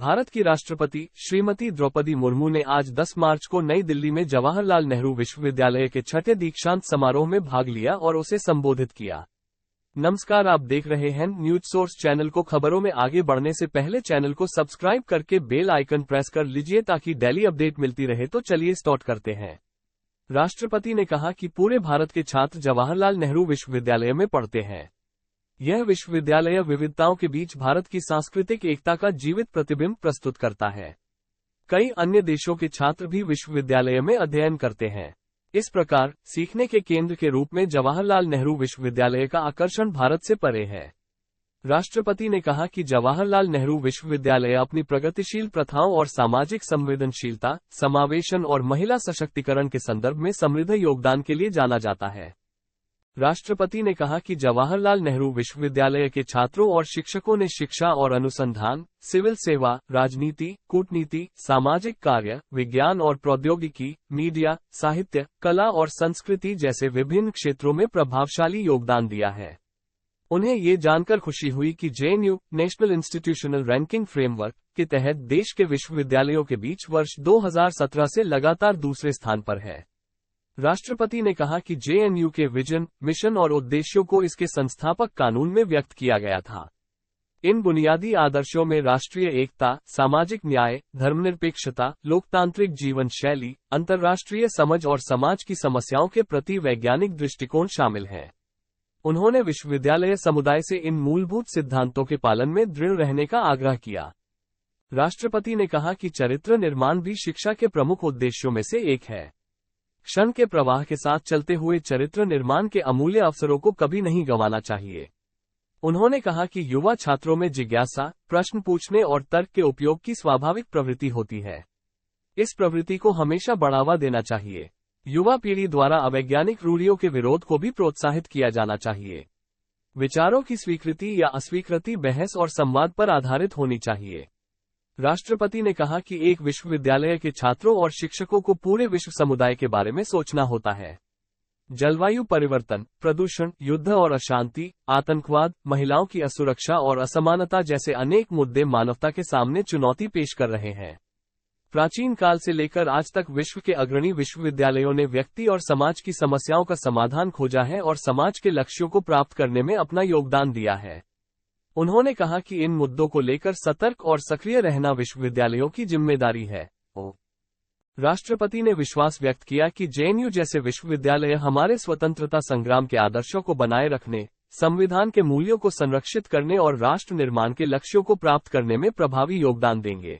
भारत की राष्ट्रपति श्रीमती द्रौपदी मुर्मू ने आज 10 मार्च को नई दिल्ली में जवाहरलाल नेहरू विश्वविद्यालय के छठे दीक्षांत समारोह में भाग लिया और उसे संबोधित किया। नमस्कार, आप देख रहे हैं न्यूज सोर्स चैनल को। खबरों में आगे बढ़ने से पहले चैनल को सब्सक्राइब करके बेल आइकन प्रेस कर लीजिए ताकि डेली अपडेट मिलती रहे। तो चलिए स्टार्ट करते हैं। राष्ट्रपति ने कहा कि पूरे भारत के छात्र जवाहरलाल नेहरू विश्वविद्यालय में पढ़ते हैं। यह विश्वविद्यालय विविधताओं के बीच भारत की सांस्कृतिक एकता का जीवित प्रतिबिंब प्रस्तुत करता है। कई अन्य देशों के छात्र भी विश्वविद्यालय में अध्ययन करते हैं। इस प्रकार सीखने के केंद्र के रूप में जवाहरलाल नेहरू विश्वविद्यालय का आकर्षण भारत से परे है। राष्ट्रपति ने कहा कि जवाहरलाल नेहरू विश्वविद्यालय अपनी प्रगतिशील प्रथाओं और सामाजिक संवेदनशीलता, समावेशन और महिला सशक्तिकरण के संदर्भ में समृद्ध योगदान के लिए जाना जाता है। राष्ट्रपति ने कहा कि जवाहरलाल नेहरू विश्वविद्यालय के छात्रों और शिक्षकों ने शिक्षा और अनुसंधान, सिविल सेवा, राजनीति, कूटनीति, सामाजिक कार्य, विज्ञान और प्रौद्योगिकी, मीडिया, साहित्य, कला और संस्कृति जैसे विभिन्न क्षेत्रों में प्रभावशाली योगदान दिया है। उन्हें ये जानकर खुशी हुई कि JNU national institutional ranking framework के तहत देश के विश्वविद्यालयों के बीच वर्ष 2017 से लगातार दूसरे स्थान पर है। राष्ट्रपति ने कहा कि जेएनयू के विजन, मिशन और उद्देश्यों को इसके संस्थापक कानून में व्यक्त किया गया था। इन बुनियादी आदर्शों में राष्ट्रीय एकता, सामाजिक न्याय, धर्मनिरपेक्षता, लोकतांत्रिक जीवन शैली, अंतर्राष्ट्रीय समझ और समाज की समस्याओं के प्रति वैज्ञानिक दृष्टिकोण शामिल हैं। उन्होंने विश्वविद्यालय समुदाय से इन मूलभूत सिद्धांतों के पालन में दृढ़ रहने का आग्रह किया। राष्ट्रपति ने कहा कि चरित्र निर्माण भी शिक्षा के प्रमुख उद्देश्यों में से एक है। क्षण के प्रवाह के साथ चलते हुए चरित्र निर्माण के अमूल्य अवसरों को कभी नहीं गंवाना चाहिए। उन्होंने कहा कि युवा छात्रों में जिज्ञासा, प्रश्न पूछने और तर्क के उपयोग की स्वाभाविक प्रवृत्ति होती है। इस प्रवृत्ति को हमेशा बढ़ावा देना चाहिए। युवा पीढ़ी द्वारा अवैज्ञानिक रूढ़ियों के विरोध को भी प्रोत्साहित किया जाना चाहिए। विचारों की स्वीकृति या अस्वीकृति बहस और संवाद पर आधारित होनी चाहिए। राष्ट्रपति ने कहा कि एक विश्वविद्यालय के छात्रों और शिक्षकों को पूरे विश्व समुदाय के बारे में सोचना होता है। जलवायु परिवर्तन, प्रदूषण, युद्ध और अशांति, आतंकवाद, महिलाओं की असुरक्षा और असमानता जैसे अनेक मुद्दे मानवता के सामने चुनौती पेश कर रहे हैं। प्राचीन काल से लेकर आज तक विश्व के अग्रणी विश्वविद्यालयों ने व्यक्ति और समाज की समस्याओं का समाधान खोजा है और समाज के लक्ष्यों को प्राप्त करने में अपना योगदान दिया है। उन्होंने कहा कि इन मुद्दों को लेकर सतर्क और सक्रिय रहना विश्वविद्यालयों की जिम्मेदारी है। राष्ट्रपति ने विश्वास व्यक्त किया कि जेएनयू जैसे विश्वविद्यालय हमारे स्वतंत्रता संग्राम के आदर्शों को बनाए रखने, संविधान के मूल्यों को संरक्षित करने और राष्ट्र निर्माण के लक्ष्यों को प्राप्त करने में प्रभावी योगदान देंगे।